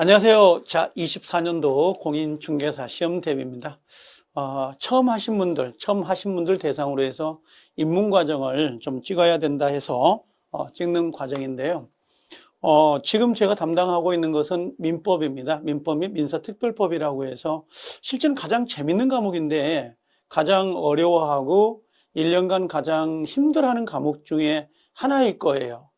안녕하세요. 자, 24년도 공인중개사 시험 대비입니다. 처음 하신 분들 대상으로 해서 입문 과정을 좀 찍어야 된다 해서 찍는 과정인데요. 지금 제가 담당하고 있는 것은 민법입니다. 민법 및 민사특별법이라고 해서 실제는 가장 재밌는 과목인데 가장 어려워하고 1년간 가장 힘들어하는 과목 중에 하나일 거예요.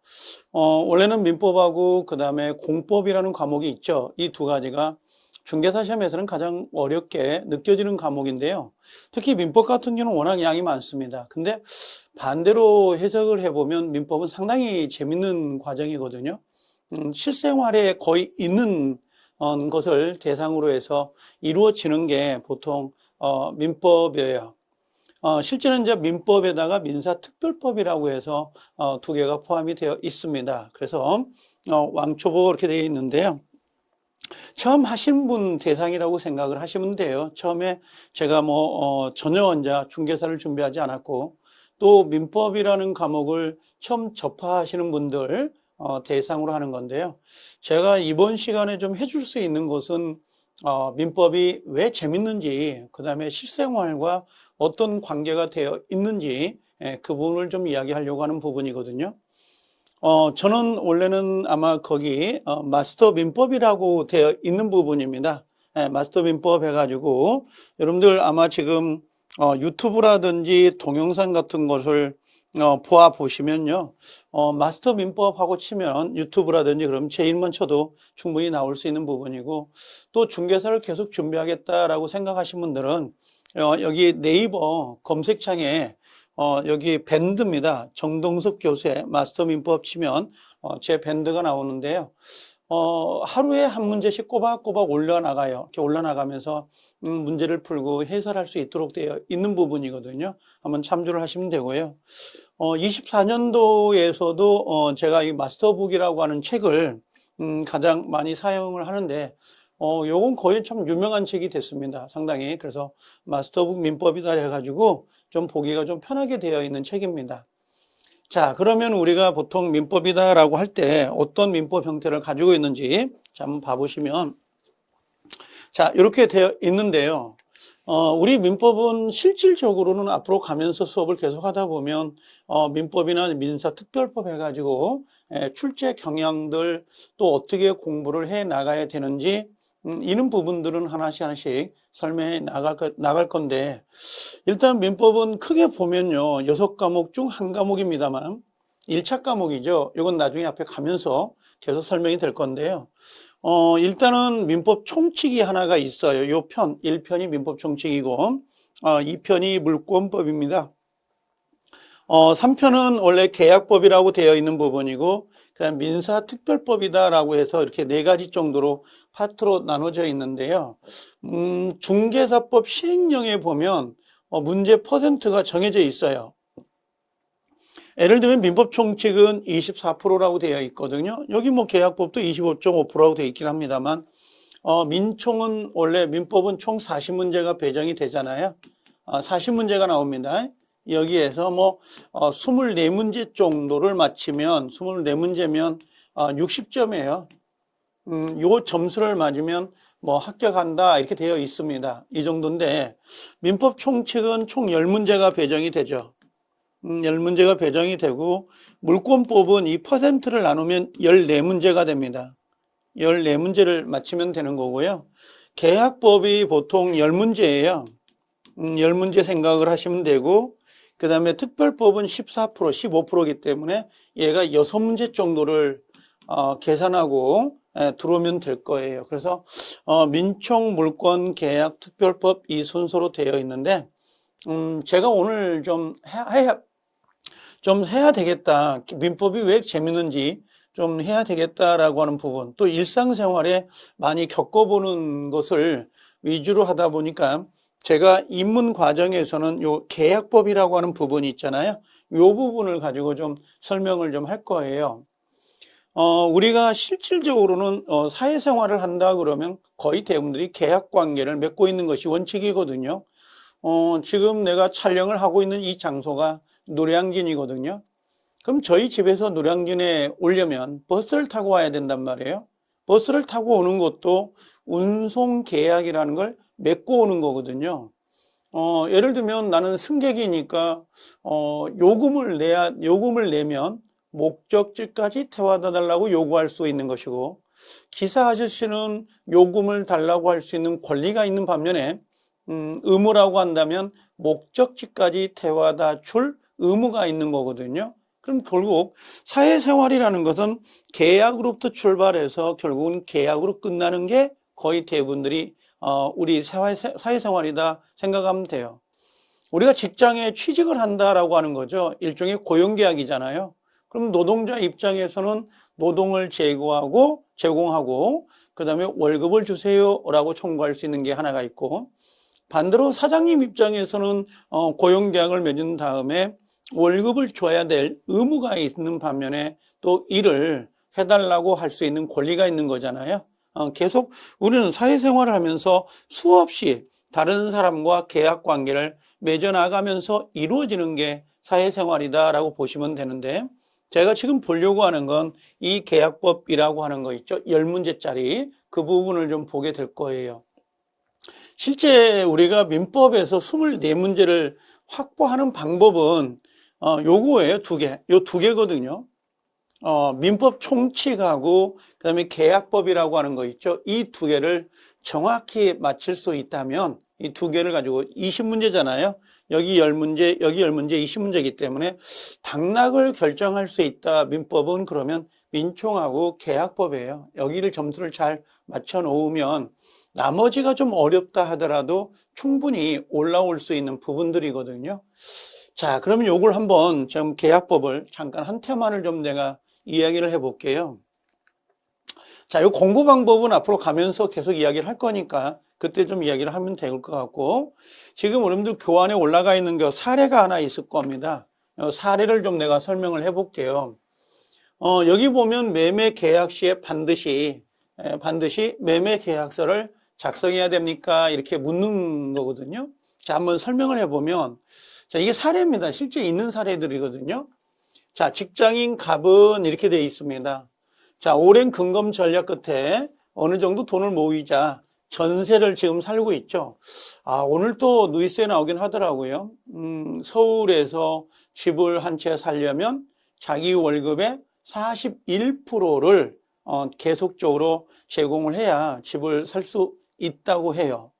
원래는 민법하고 그 다음에 공법이라는 과목이 있죠. 이 두 가지가 중개사 시험에서는 가장 어렵게 느껴지는 과목인데요. 특히 민법 같은 경우는 워낙 양이 많습니다. 근데 반대로 해석을 해보면 민법은 상당히 재밌는 과정이거든요. 실생활에 거의 있는 것을 대상으로 해서 이루어지는 게 보통 민법이에요. 실제는 이제 민법에다가 민사특별법이라고 해서 두 개가 포함이 되어 있습니다. 그래서 왕초보 이렇게 되어 있는데요. 처음 하신 분 대상이라고 생각을 하시면 돼요. 처음에 제가 전혀 혼자 중개사를 준비하지 않았고 또 민법이라는 과목을 처음 접하시는 분들 대상으로 하는 건데요. 제가 이번 시간에 좀 해줄 수 있는 것은 민법이 왜 재밌는지, 그 다음에 실생활과 어떤 관계가 되어 있는지 그 부분을 좀 이야기하려고 하는 부분이거든요. 저는 원래는 아마 거기 마스터 민법이라고 되어 있는 부분입니다. 마스터 민법 해가지고 여러분들 아마 지금 유튜브라든지 동영상 같은 것을 보아 보시면요. 마스터 민법하고 치면 유튜브라든지 그럼 제 이름만 쳐도 충분히 나올 수 있는 부분이고 또 중개사를 계속 준비하겠다라고 생각하신 분들은 여기 네이버 검색창에 여기 밴드입니다. 정동석 교수의 마스터 민법 치면 제 밴드가 나오는데요. 하루에 한 문제씩 꼬박꼬박 올려나가요. 이렇게 올라나가면서 문제를 풀고 해설할 수 있도록 되어 있는 부분이거든요. 한번 참조를 하시면 되고요. 24년도에서도 제가 이 마스터북이라고 하는 책을 가장 많이 사용을 하는데 요건 거의 참 유명한 책이 됐습니다. 상당히. 그래서 마스터북 민법이다 해가지고 좀 보기가 좀 편하게 되어 있는 책입니다. 자, 그러면 우리가 보통 민법이다라고 할 때 어떤 민법 형태를 가지고 있는지 한번 봐보시면 자, 이렇게 되어 있는데요. 우리 민법은 실질적으로는 앞으로 가면서 수업을 계속 하다 보면 민법이나 민사특별법 해가지고 출제 경향들 또 어떻게 공부를 해 나가야 되는지 이런 부분들은 하나씩 설명해 나갈 건데 일단 민법은 크게 보면요 6과목 중 한 과목입니다만 1차 과목이죠. 이건 나중에 앞에 가면서 계속 설명이 될 건데요. 일단은 민법 총칙이 하나가 있어요. 요 편, 1편이 민법 총칙이고, 2편이 물권법입니다. 3편은 원래 계약법이라고 되어 있는 부분이고, 그다음 민사특별법이다라고 해서 이렇게 4가지 정도로 파트로 나눠져 있는데요. 중개사법 시행령에 보면 문제 퍼센트가 정해져 있어요. 예를 들면 민법 총칙은 24%라고 되어 있거든요. 여기 계약법도 25.5%라고 되어 있긴 합니다만 민총은 원래 민법은 총 40문제가 배정이 되잖아요. 40문제가 나옵니다. 여기에서 24문제 정도를 맞히면 24문제면 60점이에요. 요 점수를 맞으면 합격한다 이렇게 되어 있습니다. 이 정도인데 민법 총칙은 총 10문제가 배정이 되죠. 10문제가 배정이 되고 물권법은 이 퍼센트를 나누면 14문제가 됩니다. 14문제를 맞히면 되는 거고요. 계약법이 보통 10문제예요. 10문제 생각을 하시면 되고 그 다음에 특별법은 14%, 15%이기 때문에 얘가 6문제 정도를 계산하고 들어오면 될 거예요. 그래서 민총, 물권, 계약, 특별법 이 순서로 되어 있는데 제가 오늘 좀 해야 되겠다. 민법이 왜 재밌는지 좀 해야 되겠다라고 하는 부분, 또 일상생활에 많이 겪어보는 것을 위주로 하다 보니까 제가 입문 과정에서는 요 계약법이라고 하는 부분이 있잖아요. 요 부분을 가지고 좀 설명을 좀 할 거예요. 우리가 실질적으로는 사회생활을 한다 그러면 거의 대부분들이 계약 관계를 맺고 있는 것이 원칙이거든요. 지금 내가 촬영을 하고 있는 이 장소가 노량진이거든요. 그럼 저희 집에서 노량진에 오려면 버스를 타고 와야 된단 말이에요. 버스를 타고 오는 것도 운송 계약이라는 걸 맺고 오는 거거든요. 예를 들면 나는 승객이니까 요금을 내면 목적지까지 태워다 달라고 요구할 수 있는 것이고, 기사 아저씨는 요금을 달라고 할 수 있는 권리가 있는 반면에 의무라고 한다면 목적지까지 태워다 줄 의무가 있는 거거든요. 그럼 결국 사회생활이라는 것은 계약으로부터 출발해서 결국은 계약으로 끝나는 게 거의 대부분들이 우리 사회생활이다 생각하면 돼요. 우리가 직장에 취직을 한다라고 하는 거죠. 일종의 고용계약이잖아요. 그럼 노동자 입장에서는 노동을 제공하고 그다음에 월급을 주세요라고 청구할 수 있는 게 하나가 있고, 반대로 사장님 입장에서는 고용계약을 맺은 다음에 월급을 줘야 될 의무가 있는 반면에 또 일을 해달라고 할 수 있는 권리가 있는 거잖아요. 계속 우리는 사회생활을 하면서 수없이 다른 사람과 계약 관계를 맺어나가면서 이루어지는 게 사회생활이다라고 보시면 되는데, 제가 지금 보려고 하는 건 이 계약법이라고 하는 거 있죠. 10문제짜리 그 부분을 좀 보게 될 거예요. 실제 우리가 민법에서 24문제를 확보하는 방법은 요거예요. 요 두 개거든요. 민법 총칙하고 그다음에 계약법이라고 하는 거 있죠. 이 두 개를 정확히 맞출 수 있다면 이 두 개를 가지고 20문제잖아요. 여기 10문제, 여기 10문제, 20문제이기 때문에 당락을 결정할 수 있다. 민법은 그러면 민총하고 계약법이에요. 여기를 점수를 잘 맞춰 놓으면 나머지가 좀 어렵다 하더라도 충분히 올라올 수 있는 부분들이거든요. 자, 그러면 요걸 한번 좀 계약법을 잠깐 한 테마를 좀 내가 이야기를 해볼게요. 자, 요 공부 방법은 앞으로 가면서 계속 이야기를 할 거니까 그때 좀 이야기를 하면 될 것 같고, 지금 여러분들 교환에 올라가 있는 게 사례가 하나 있을 겁니다. 사례를 좀 내가 설명을 해볼게요. 여기 보면 매매 계약 시에 반드시 매매 계약서를 작성해야 됩니까? 이렇게 묻는 거거든요. 자, 한번 설명을 해보면, 자, 이게 사례입니다. 실제 있는 사례들이거든요. 자, 직장인 갑은 이렇게 되어 있습니다. 자, 오랜 근검 전략 끝에 어느 정도 돈을 모이자 전세를 지금 살고 있죠. 오늘 또 누이스에 나오긴 하더라고요. 서울에서 집을 한 채 살려면 자기 월급의 41%를 계속적으로 제공을 해야 집을 살 수 있다고 해요.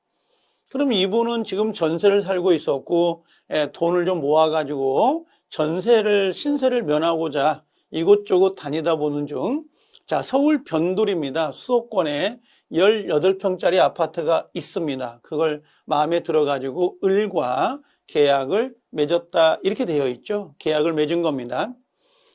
그럼 이분은 지금 전세를 살고 있었고 돈을 좀 모아가지고 신세를 면하고자 이곳저곳 다니다 보는 중, 자, 서울 변두리입니다. 수도권에 18평짜리 아파트가 있습니다. 그걸 마음에 들어가지고 을과 계약을 맺었다 이렇게 되어 있죠. 계약을 맺은 겁니다.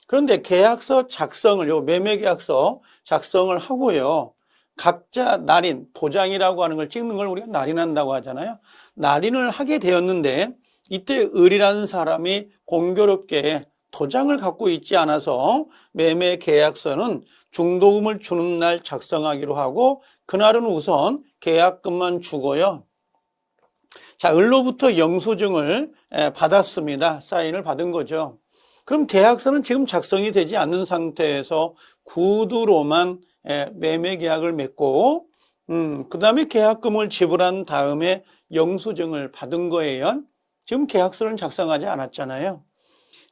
그런데 계약서 작성을, 매매계약서 작성을 하고요. 각자 날인, 도장이라고 하는 걸 찍는 걸 우리가 날인한다고 하잖아요. 날인을 하게 되었는데 이때 을이라는 사람이 공교롭게 도장을 갖고 있지 않아서 매매계약서는 중도금을 주는 날 작성하기로 하고, 그날은 우선 계약금만 주고요. 자, 을로부터 영수증을 받았습니다. 사인을 받은 거죠. 그럼 계약서는 지금 작성이 되지 않는 상태에서 구두로만 매매 계약을 맺고, 그 다음에 계약금을 지불한 다음에 영수증을 받은 거예요. 지금 계약서는 작성하지 않았잖아요.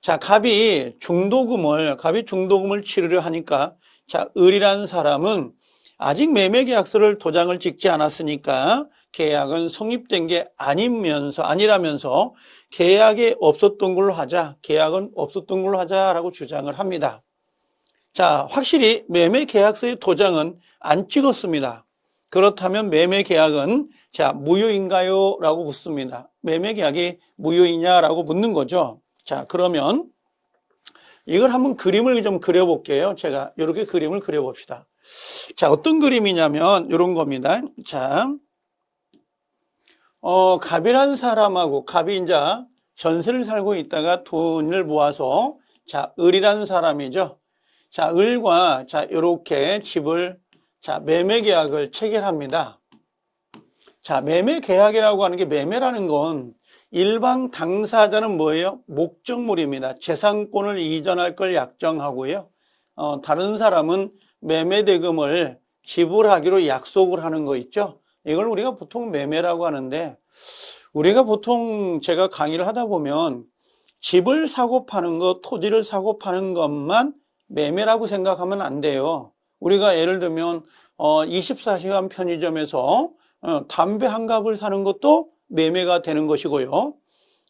자, 갑이 중도금을 치르려 하니까, 자, 을이라는 사람은 아직 매매 계약서를 도장을 찍지 않았으니까 계약은 성립된 게 아니라면서 계약은 없었던 걸로 하자라고 주장을 합니다. 자, 확실히 매매 계약서의 도장은 안 찍었습니다. 그렇다면 매매 계약은 무효인가요? 라고 묻습니다. 매매 계약이 무효이냐라고 묻는 거죠. 자, 그러면 이걸 한번 그림을 좀 그려볼게요. 제가 이렇게 그림을 그려봅시다. 자, 어떤 그림이냐면 이런 겁니다. 자, 갑이라는 사람하고, 갑이 이제 전세를 살고 있다가 돈을 모아서, 자, 을이라는 사람이죠. 자, 을과 이렇게 집을, 매매 계약을 체결합니다. 자, 매매 계약이라고 하는 게, 매매라는 건 일반 당사자는 뭐예요? 목적물입니다. 재산권을 이전할 걸 약정하고요. 다른 사람은 매매 대금을 지불하기로 약속을 하는 거 있죠. 이걸 우리가 보통 매매라고 하는데, 우리가 보통 제가 강의를 하다 보면 집을 사고 파는 것, 토지를 사고 파는 것만 매매라고 생각하면 안 돼요. 우리가 예를 들면 24시간 편의점에서 담배 한 갑을 사는 것도 매매가 되는 것이고요.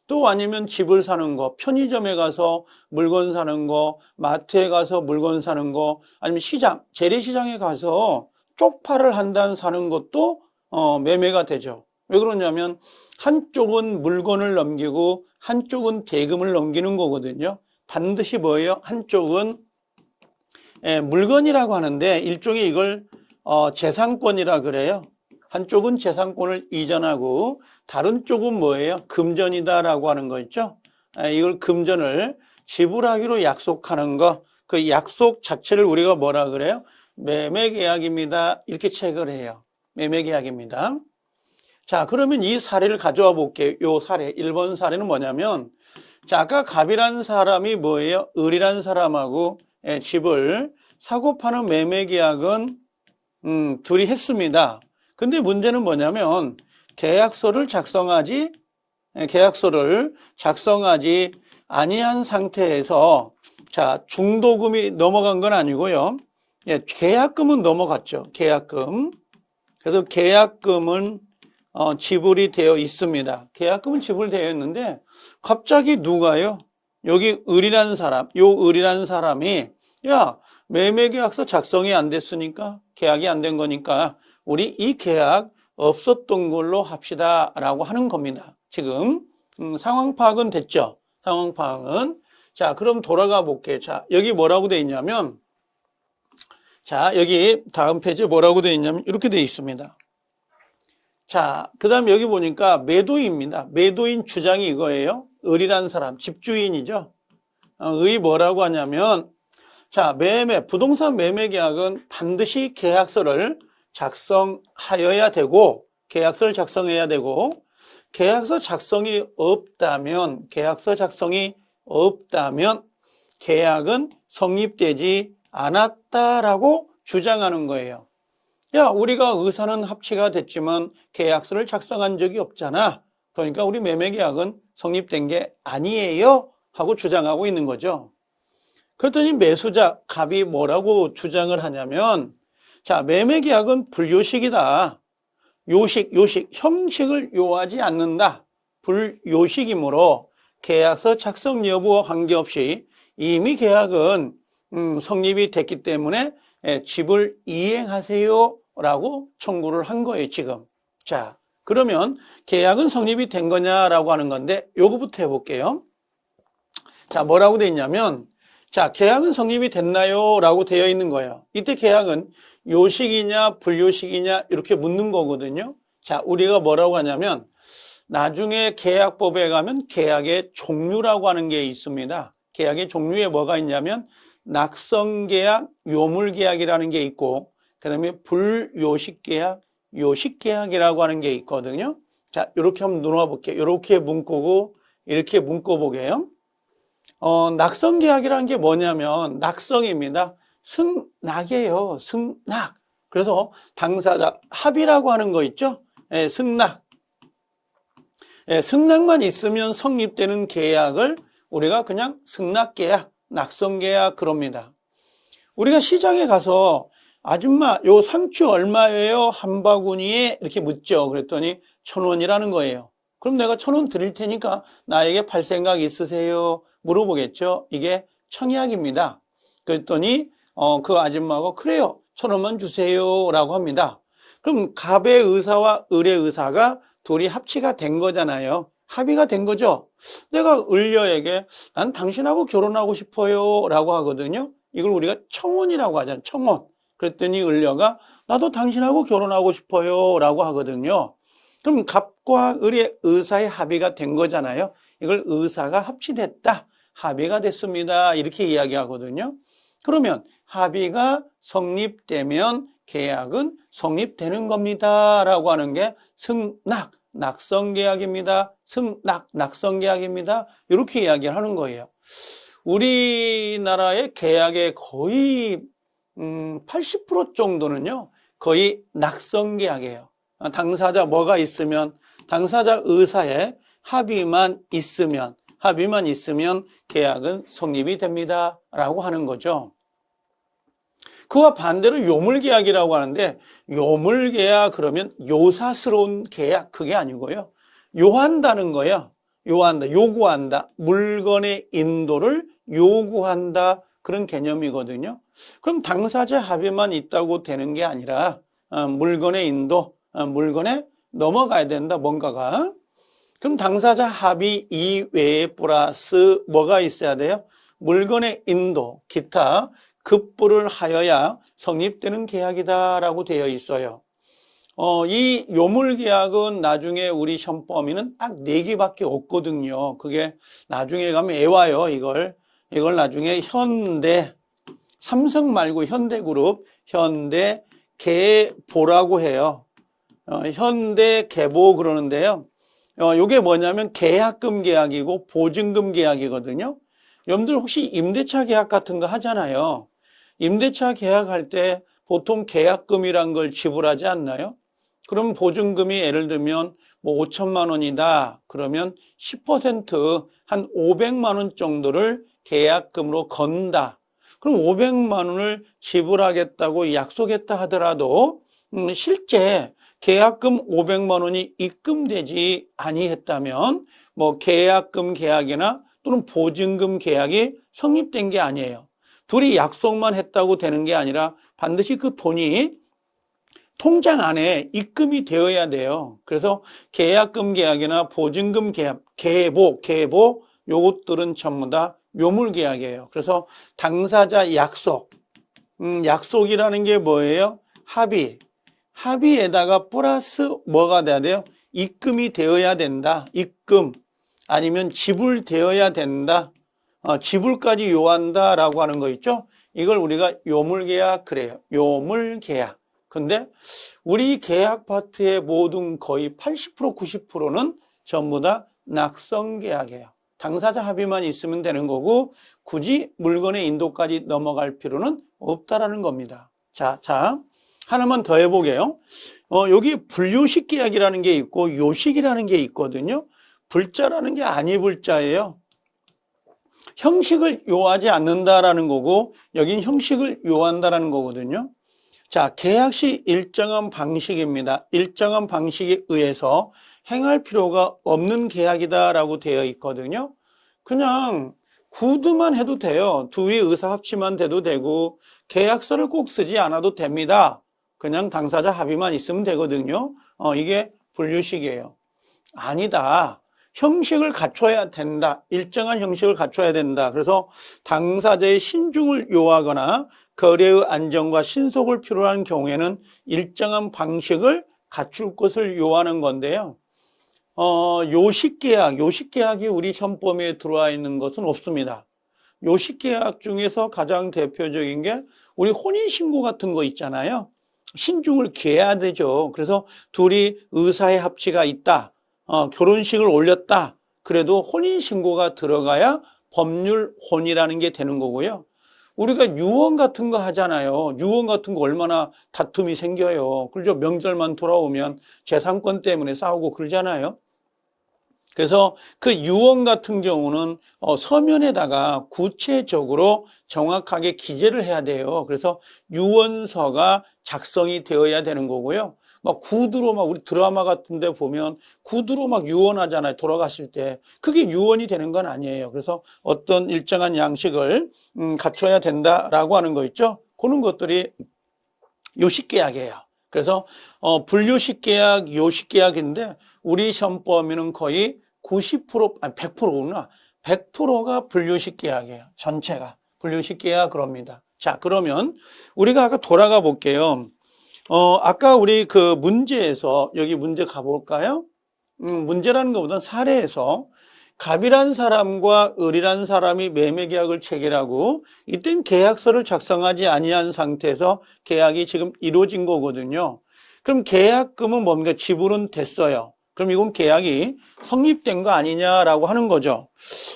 또 아니면 집을 사는 거, 편의점에 가서 물건 사는 거, 마트에 가서 물건 사는 거, 아니면 시장, 재래시장에 가서 쪽파를 한 단 사는 것도 매매가 되죠. 왜 그러냐면 한쪽은 물건을 넘기고 한쪽은 대금을 넘기는 거거든요. 반드시 뭐예요? 한쪽은 물건이라고 하는데 일종의 이걸 재산권이라 그래요. 한쪽은 재산권을 이전하고 다른 쪽은 뭐예요? 금전이다라고 하는 거 있죠. 이걸 금전을 지불하기로 약속하는 거, 그 약속 자체를 우리가 뭐라 그래요? 매매계약입니다. 이렇게 체크를 해요. 매매계약입니다. 자, 그러면 이 사례를 가져와 볼게요. 이 사례, 1번 사례는 뭐냐면, 자, 아까 갑이라는 사람이 뭐예요? 을이라는 사람하고 집을 사고 파는 매매계약은 둘이 했습니다. 근데 문제는 뭐냐면 계약서를 작성하지 아니한 상태에서, 자, 중도금이 넘어간 건 아니고요. 계약금은 넘어갔죠. 계약금. 그래서 계약금은 지불이 되어 있습니다. 계약금은 지불되어 있는데 갑자기 누가요? 여기 을이라는 사람이 야, 매매계약서 작성이 안 됐으니까, 계약이 안 된 거니까 우리 이 계약 없었던 걸로 합시다 라고 하는 겁니다. 지금 상황 파악은 됐죠? 상황 파악은. 자, 그럼 돌아가 볼게요. 자, 여기 뭐라고 돼 있냐면, 자, 여기 다음 페이지에 뭐라고 돼 있냐면 이렇게 돼 있습니다. 자, 그 다음에 여기 보니까 매도인입니다. 매도인 주장이 이거예요. 을이라는 사람, 집주인이죠. 을이 뭐라고 하냐면, 자, 부동산 매매 계약은 반드시 계약서를 작성해야 되고, 계약서 작성이 없다면 계약은 성립되지 않았다라고 주장하는 거예요. 야, 우리가 의사는 합치가 됐지만 계약서를 작성한 적이 없잖아. 그러니까 우리 매매계약은 성립된 게 아니에요 하고 주장하고 있는 거죠. 그랬더니 매수자 갑이 뭐라고 주장을 하냐면, 자, 매매계약은 불요식이다. 형식을 요하지 않는다. 불요식이므로 계약서 작성 여부와 관계없이 이미 계약은 성립이 됐기 때문에 집을 이행하세요 라고 청구를 한 거예요, 지금. 자, 그러면 계약은 성립이 된 거냐라고 하는 건데 요거부터 해볼게요. 자, 뭐라고 돼 있냐면, 자, 계약은 성립이 됐나요? 라고 되어 있는 거예요. 이때 계약은 요식이냐 불요식이냐 이렇게 묻는 거거든요. 자, 우리가 뭐라고 하냐면 나중에 계약법에 가면 계약의 종류라고 하는 게 있습니다. 계약의 종류에 뭐가 있냐면 낙성계약, 요물계약이라는 게 있고, 그 다음에 불요식계약, 요식계약이라고 하는 게 있거든요. 자, 이렇게 한번 놓아볼게요. 이렇게 문구고 이렇게 문구보게요. 낙성계약이라는 게 뭐냐면 낙성입니다. 승낙이에요. 승낙. 그래서 당사자 합의라고 하는 거 있죠? 승낙. 승낙만 있으면 성립되는 계약을 우리가 그냥 승낙계약, 낙성계약 그럽니다. 우리가 시장에 가서 아줌마 요 상추 얼마예요? 한 바구니에 이렇게 묻죠. 그랬더니 1,000원이라는 거예요. 그럼 내가 1,000원 드릴 테니까 나에게 팔 생각 있으세요? 물어보겠죠. 이게 청약입니다. 그랬더니 그 아줌마가 그래요. 1,000원만 주세요 라고 합니다. 그럼 갑의 의사와 을의 의사가 둘이 합치가 된 거잖아요. 합의가 된 거죠. 내가 을녀에게 난 당신하고 결혼하고 싶어요 라고 하거든요. 이걸 우리가 청혼이라고 하잖아요. 청혼. 그랬더니 을녀가 나도 당신하고 결혼하고 싶어요 라고 하거든요. 그럼 갑과 을의 의사의 합의가 된 거잖아요. 이걸 의사가 합치됐다. 합의가 됐습니다. 이렇게 이야기하거든요. 그러면 합의가 성립되면 계약은 성립되는 겁니다. 라고 하는 게 승낙, 낙성계약입니다. 승낙, 낙성계약입니다. 이렇게 이야기를 하는 거예요. 우리나라의 계약의 거의 80% 정도는요. 거의 낙성계약이에요. 당사자 뭐가 있으면, 당사자 의사의 합의만 있으면 계약은 성립이 됩니다 라고 하는 거죠. 그와 반대로 요물계약이라고 하는데, 요물계약 그러면 요사스러운 계약, 그게 아니고요. 요한다는 거예요. 요한다, 요구한다. 물건의 인도를 요구한다. 그런 개념이거든요. 그럼 당사자 합의만 있다고 되는 게 아니라 물건의 인도, 물건에 넘어가야 된다, 뭔가가. 그럼 당사자 합의 이외에 플러스 뭐가 있어야 돼요? 물건의 인도, 기타 급부를 하여야 성립되는 계약이다라고 되어 있어요. 이 요물계약은 나중에 우리 시험 범위는 딱 4개밖에 없거든요. 그게 나중에 가면 애와요, 이걸 나중에 현대, 삼성 말고 현대그룹, 현대계보라고 해요. 현대계보 그러는데요. 이게 뭐냐면 계약금 계약이고 보증금 계약이거든요. 여러분들 혹시 임대차 계약 같은 거 하잖아요. 임대차 계약할 때 보통 계약금이란 걸 지불하지 않나요? 그럼 보증금이 예를 들면 뭐 5천만 원이다. 그러면 10% 한 500만 원 정도를 계약금으로 건다. 그럼 500만 원을 지불하겠다고 약속했다 하더라도 실제 계약금 500만 원이 입금되지 아니했다면 뭐 계약금 계약이나 또는 보증금 계약이 성립된 게 아니에요. 둘이 약속만 했다고 되는 게 아니라 반드시 그 돈이 통장 안에 입금이 되어야 돼요. 그래서 계약금 계약이나 보증금 계약, 계보 요것들은 전부 다 요물계약이에요. 그래서 당사자 약속, 약속이라는 게 뭐예요? 합의에다가 플러스 뭐가 돼야 돼요? 입금이 되어야 된다. 입금 아니면 지불되어야 된다. 지불까지 요한다 라고 하는 거 있죠? 이걸 우리가 요물계약 그래요. 요물계약. 근데 우리 계약 파트의 모든 거의 80% 90%는 전부 다 낙성계약이에요. 당사자 합의만 있으면 되는 거고 굳이 물건의 인도까지 넘어갈 필요는 없다라는 겁니다. 자, 하나만 더 해보게요. 여기 불요식 계약이라는 게 있고 요식이라는 게 있거든요. 불자라는 게 아니 불자예요. 형식을 요하지 않는다라는 거고 여긴 형식을 요한다라는 거거든요. 자, 계약 시 일정한 방식입니다. 일정한 방식에 의해서 행할 필요가 없는 계약이다라고 되어 있거든요. 그냥 구두만 해도 돼요. 두의 의사 합치만 돼도 되고 계약서를 꼭 쓰지 않아도 됩니다. 그냥 당사자 합의만 있으면 되거든요. 이게 분류식이에요. 아니다. 형식을 갖춰야 된다. 일정한 형식을 갖춰야 된다. 그래서 당사자의 신중을 요하거나 거래의 안정과 신속을 필요로 하는 경우에는 일정한 방식을 갖출 것을 요하는 건데요. 요식계약이 우리 시험 범위에 들어와 있는 것은 없습니다. 요식계약 중에서 가장 대표적인 게 우리 혼인신고 같은 거 있잖아요. 신중을 기해야 되죠. 그래서 둘이 의사의 합치가 있다. 결혼식을 올렸다. 그래도 혼인신고가 들어가야 법률 혼이라는 게 되는 거고요. 우리가 유언 같은 거 하잖아요. 유언 같은 거 얼마나 다툼이 생겨요. 그렇죠? 명절만 돌아오면 재산권 때문에 싸우고 그러잖아요. 그래서 그 유언 같은 경우는 서면에다가 구체적으로 정확하게 기재를 해야 돼요. 그래서 유언서가 작성이 되어야 되는 거고요. 막 구두로 막 우리 드라마 같은 데 보면 구두로 막 유언하잖아요. 돌아가실 때. 그게 유언이 되는 건 아니에요. 그래서 어떤 일정한 양식을 갖춰야 된다라고 하는 거 있죠. 그런 것들이 요식계약이에요. 그래서 불요식계약, 요식계약인데 우리 시험 범위는 거의 90%, 아니 100%구나. 100%가 불요식계약이에요. 전체가 불요식계약 그럽니다. 자, 그러면 우리가 아까 돌아가 볼게요. 아까 우리 그 문제에서 여기 문제 가볼까요? 문제라는 것보다는 사례에서 갑이란 사람과 을이란 사람이 매매계약을 체결하고 이땐 계약서를 작성하지 아니한 상태에서 계약이 지금 이루어진 거거든요. 그럼 계약금은 뭡니까? 지불은 됐어요. 그럼 이건 계약이 성립된 거 아니냐라고 하는 거죠.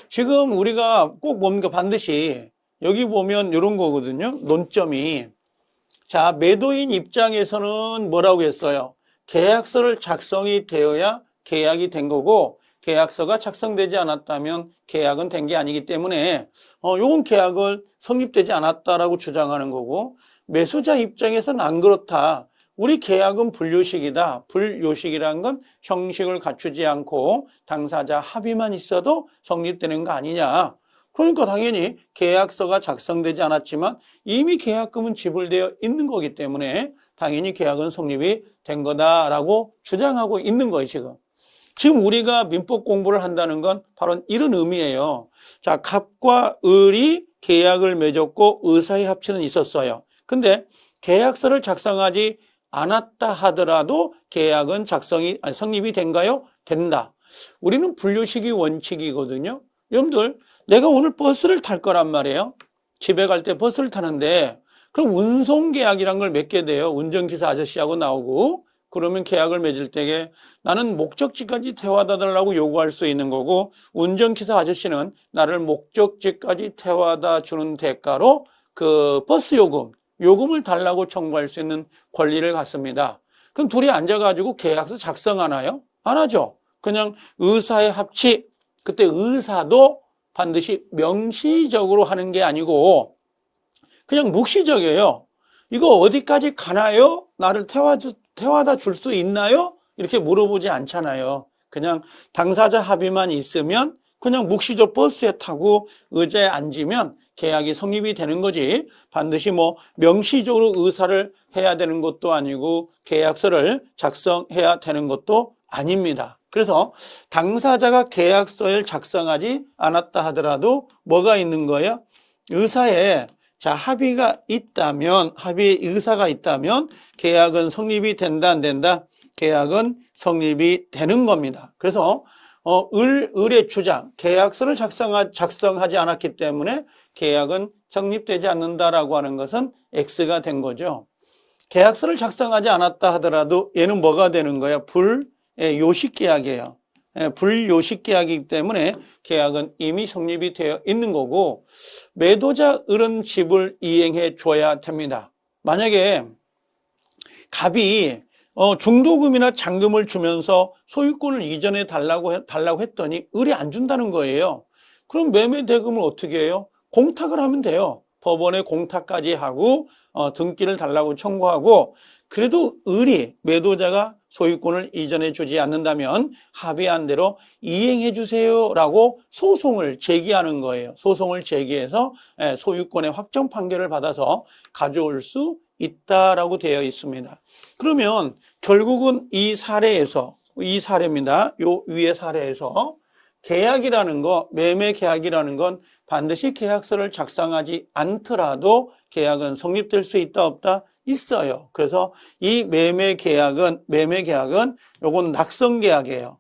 지금 우리가 꼭 뭡니까? 반드시 여기 보면 이런 거거든요. 논점이 자, 매도인 입장에서는 뭐라고 했어요? 계약서를 작성이 되어야 계약이 된 거고, 계약서가 작성되지 않았다면 계약은 된 게 아니기 때문에 요건 계약을 성립되지 않았다라고 주장하는 거고, 매수자 입장에서는 안 그렇다. 우리 계약은 불요식이다. 불요식이라는 건 형식을 갖추지 않고 당사자 합의만 있어도 성립되는 거 아니냐. 그러니까 당연히 계약서가 작성되지 않았지만 이미 계약금은 지불되어 있는 거기 때문에 당연히 계약은 성립이 된 거다라고 주장하고 있는 거예요, 지금. 지금 우리가 민법 공부를 한다는 건 바로 이런 의미예요. 자, 갑과 을이 계약을 맺었고 의사의 합치는 있었어요. 근데 계약서를 작성하지 않았다 하더라도 계약은 성립이 된가요? 된다. 우리는 분류식이 원칙이거든요. 여러분들, 내가 오늘 버스를 탈 거란 말이에요. 집에 갈 때 버스를 타는데 그럼 운송계약이란 걸 맺게 돼요. 운전기사 아저씨하고 나오고. 그러면 계약을 맺을 때에 나는 목적지까지 태워다 달라고 요구할 수 있는 거고, 운전기사 아저씨는 나를 목적지까지 태워다 주는 대가로 그 버스 요금을 달라고 청구할 수 있는 권리를 갖습니다. 그럼 둘이 앉아가지고 계약서 작성하나요? 안 하죠. 그냥 의사의 합치, 그때 의사도 반드시 명시적으로 하는 게 아니고 그냥 묵시적이에요. 이거 어디까지 가나요? 나를 태워다 줄 수 있나요? 이렇게 물어보지 않잖아요. 그냥 당사자 합의만 있으면 그냥 묵시적 버스에 타고 의자에 앉으면 계약이 성립이 되는 거지, 반드시 명시적으로 의사를 해야 되는 것도 아니고 계약서를 작성해야 되는 것도 아닙니다. 그래서 당사자가 계약서를 작성하지 않았다 하더라도 뭐가 있는 거예요? 의사에 합의가 있다면, 합의 의사가 있다면 계약은 성립이 된다, 안 된다? 계약은 성립이 되는 겁니다. 그래서 을의 주장, 계약서를 작성하지 않았기 때문에 계약은 성립되지 않는다라고 하는 것은 X가 된 거죠. 계약서를 작성하지 않았다 하더라도 얘는 뭐가 되는 거야? 불요식계약이에요. 불요식계약이기 때문에 계약은 이미 성립이 되어 있는 거고, 매도자 을은 집을 이행해 줘야 됩니다. 만약에 갑이 중도금이나 잔금을 주면서 소유권을 이전해 달라고 했더니 을이 안 준다는 거예요. 그럼 매매 대금을 어떻게 해요? 공탁을 하면 돼요. 법원에 공탁까지 하고 등기를 달라고 청구하고, 그래도 을이, 매도자가 소유권을 이전해 주지 않는다면 합의한 대로 이행해 주세요라고 소송을 제기하는 거예요. 소송을 제기해서 소유권의 확정 판결을 받아서 가져올 수 있다라고 되어 있습니다. 그러면 결국은 이 사례입니다. 요 위의 사례에서 계약이라는 거, 매매 계약이라는 건 반드시 계약서를 작성하지 않더라도 계약은 성립될 수 있다, 없다? 있어요. 그래서 이 매매 계약은 요건 낙성 계약이에요.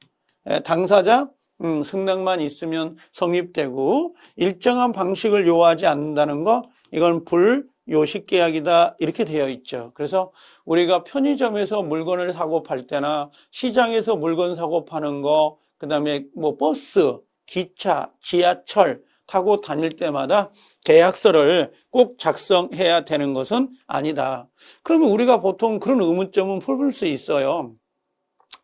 당사자 승낙만 있으면 성립되고 일정한 방식을 요하지 않는다는 거, 이건 불요식 계약이다, 이렇게 되어 있죠. 그래서 우리가 편의점에서 물건을 사고 팔 때나 시장에서 물건 사고 파는 거, 그다음에 버스, 기차, 지하철 타고 다닐 때마다 계약서를 꼭 작성해야 되는 것은 아니다. 그러면 우리가 보통 그런 의문점은 풀 수 있어요.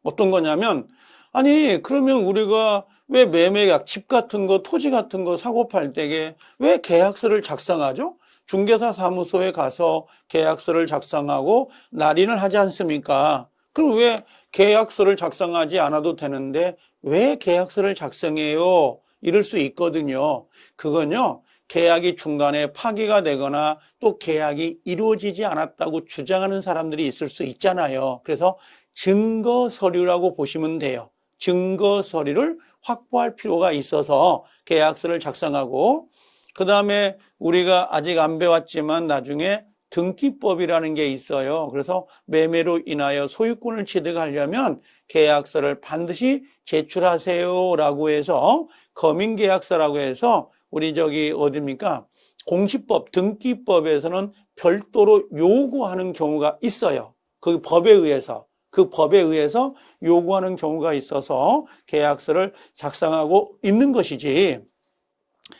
어떤 거냐면, 아니 그러면 우리가 왜 매매계약, 집 같은 거, 토지 같은 거 사고 팔 때에 왜 계약서를 작성하죠? 중개사 사무소에 가서 계약서를 작성하고 날인을 하지 않습니까? 그럼 왜 계약서를 작성하지 않아도 되는데 왜 계약서를 작성해요? 이럴 수 있거든요. 그건요, 계약이 중간에 파기가 되거나 또 계약이 이루어지지 않았다고 주장하는 사람들이 있을 수 있잖아요. 그래서 증거 서류라고 보시면 돼요. 증거 서류를 확보할 필요가 있어서 계약서를 작성하고, 그 다음에 우리가 아직 안 배웠지만 나중에 등기법이라는 게 있어요. 그래서 매매로 인하여 소유권을 취득하려면 계약서를 반드시 제출하세요라고 해서, 거민계약서라고 해서 우리 어디입니까? 공시법, 등기법에서는 별도로 요구하는 경우가 있어요. 그 법에 의해서 요구하는 경우가 있어서 계약서를 작성하고 있는 것이지,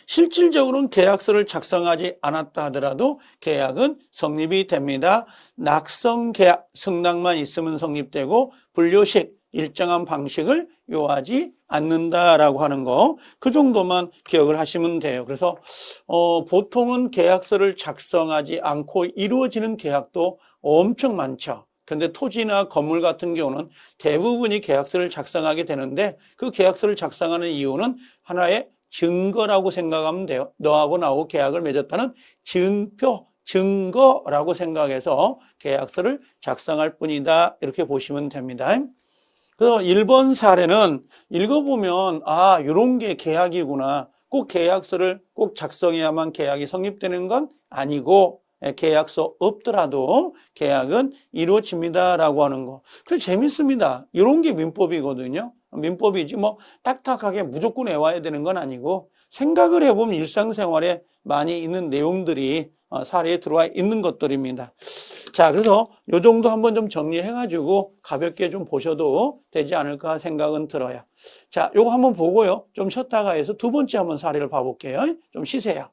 실질적으로는 계약서를 작성하지 않았다 하더라도 계약은 성립이 됩니다. 낙성계약, 승낙만 있으면 성립되고 불료식, 일정한 방식을 요하지 않는다라고 하는 거, 그 정도만 기억을 하시면 돼요. 그래서 보통은 계약서를 작성하지 않고 이루어지는 계약도 엄청 많죠. 근데 토지나 건물 같은 경우는 대부분이 계약서를 작성하게 되는데, 그 계약서를 작성하는 이유는 하나의 증거라고 생각하면 돼요. 너하고 나하고 계약을 맺었다는 증표, 증거라고 생각해서 계약서를 작성할 뿐이다, 이렇게 보시면 됩니다. 그래서 1번 사례는 읽어보면 이런 게 계약이구나. 꼭 계약서를 꼭 작성해야만 계약이 성립되는 건 아니고, 계약서 없더라도 계약은 이루어집니다라고 하는 거. 그래서 재밌습니다. 이런 게 민법이거든요. 민법이지 뭐 딱딱하게 무조건 외워야 되는 건 아니고, 생각을 해보면 일상생활에 많이 있는 내용들이 사례에 들어와 있는 것들입니다. 자, 그래서 요 정도 한번 좀 정리해가지고 가볍게 좀 보셔도 되지 않을까 생각은 들어요. 자, 요거 한번 보고요. 좀 쉬었다가 해서 두 번째 한번 사례를 봐볼게요. 좀 쉬세요.